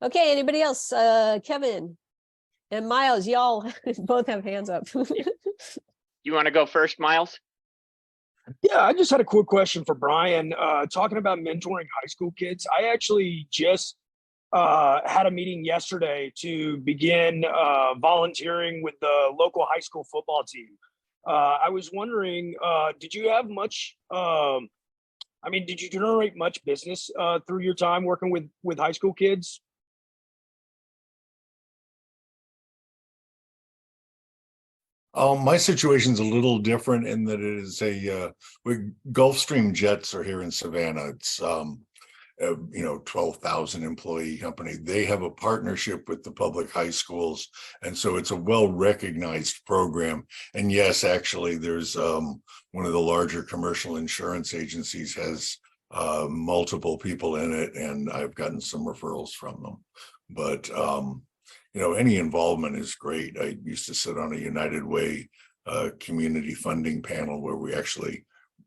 Okay, anybody else? Kevin and Miles, y'all both have hands up. You want to go first, Miles? Yeah, I just had a quick question for Brian. Talking about mentoring high school kids, I actually just had a meeting yesterday to begin volunteering with the local high school football team. I was wondering, did you have much? Did you generate much business through your time working with high school kids? My situation's a little different in that it is Gulfstream Jets are here in Savannah. It's 12,000 employee company. They have a partnership with the public high schools, and so it's a well-recognized program. And yes, actually, there's one of the larger commercial insurance agencies has multiple people in it, and I've gotten some referrals from them. But any involvement is great. I used to sit on a United Way community funding panel where we actually,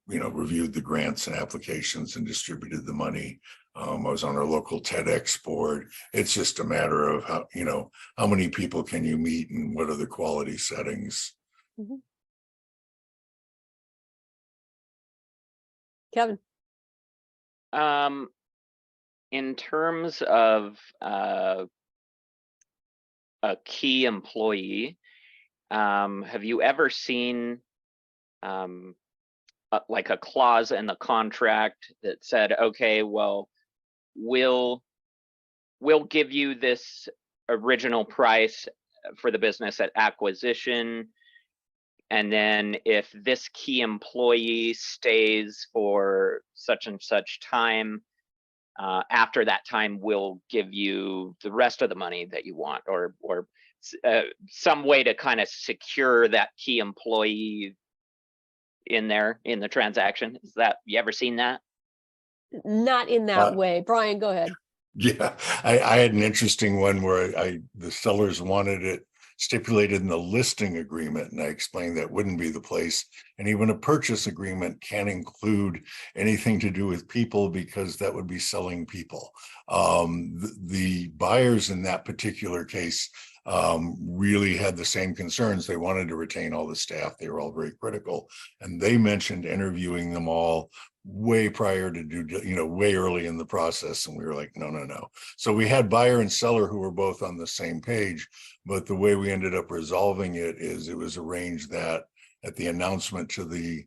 reviewed the grants and applications and distributed the money. I was on our local TEDx board. It's just a matter of how many people can you meet and what are the quality settings. Mm-hmm. Kevin. In terms of a key employee, have you ever seen like a clause in the contract that said, okay, well, we'll give you this original price for the business at acquisition, and then if this key employee stays for such and such time, after that time, we'll give you the rest of the money that you want, or some way to kind of secure that key employee in the transaction? Is that, you ever seen that? Not in that way. Brian, go ahead. Yeah, I had an interesting one where the sellers wanted it stipulated in the listing agreement, and I explained that wouldn't be the place. And even a purchase agreement can't include anything to do with people because that would be selling people. The buyers in that particular case really had the same concerns. They wanted to retain all the staff. They were all very critical, and they mentioned interviewing them all way prior to way early in the process, and we were like, no. So we had buyer and seller who were both on the same page, but the way we ended up resolving it is it was arranged that at the announcement to the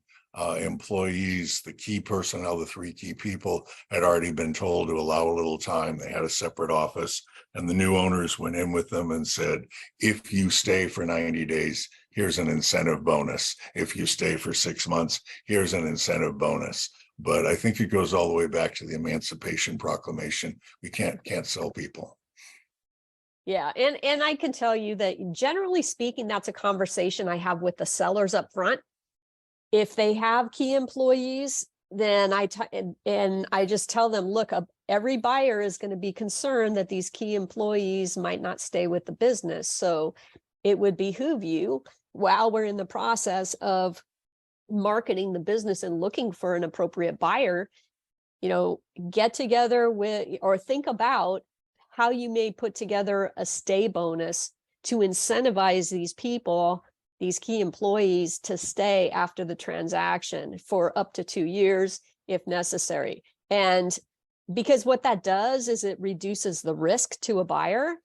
employees, the key personnel, the three key people, had already been told to allow a little time. They had a separate office, and the new owners went in with them and said, if you stay for 90 days, here's an incentive bonus. If you stay for 6 months, here's an incentive bonus. But I think it goes all the way back to the Emancipation Proclamation. We can't sell people. Yeah, and I can tell you that generally speaking, that's a conversation I have with the sellers up front. If they have key employees, then I just tell them, look, every buyer is going to be concerned that these key employees might not stay with the business. So it would behoove you, while we're in the process of marketing the business and looking for an appropriate buyer, get together with, or think about how you may put together a stay bonus to incentivize these people, these key employees, to stay after the transaction for up to 2 years if necessary. And because what that does is it reduces the risk to a buyer.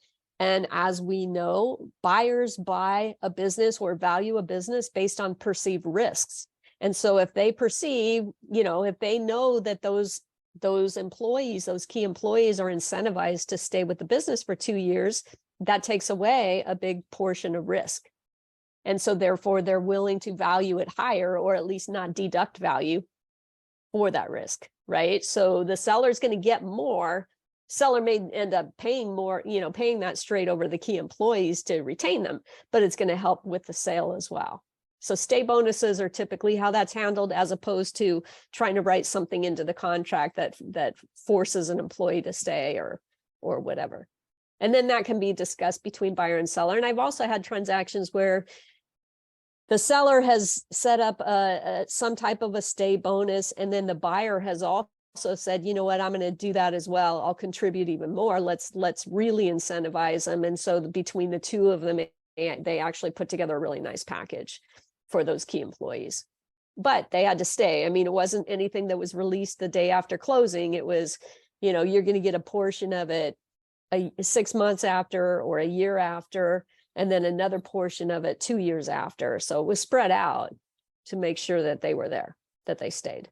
And as we know, buyers buy a business or value a business based on perceived risks. And so if they perceive, if they know that those employees, those key employees, are incentivized to stay with the business for 2 years, that takes away a big portion of risk. And so therefore they're willing to value it higher, or at least not deduct value for that risk, right? So the seller's going to get more. Seller may end up paying more, paying that straight over the key employees to retain them, but it's going to help with the sale as well. So stay bonuses are typically how that's handled, as opposed to trying to write something into the contract that forces an employee to stay or whatever. And then that can be discussed between buyer and seller. And I've also had transactions where the seller has set up some type of a stay bonus, and then the buyer has also also said, you know what, I'm going to do that as well. I'll contribute even more. Let's really incentivize them. And so between the two of them, they actually put together a really nice package for those key employees. But they had to stay. I mean, it wasn't anything that was released the day after closing. It was, you know, you're going to get a portion of it 6 months after or a year after, and then another portion of it 2 years after. So it was spread out to make sure that they were there, that they stayed.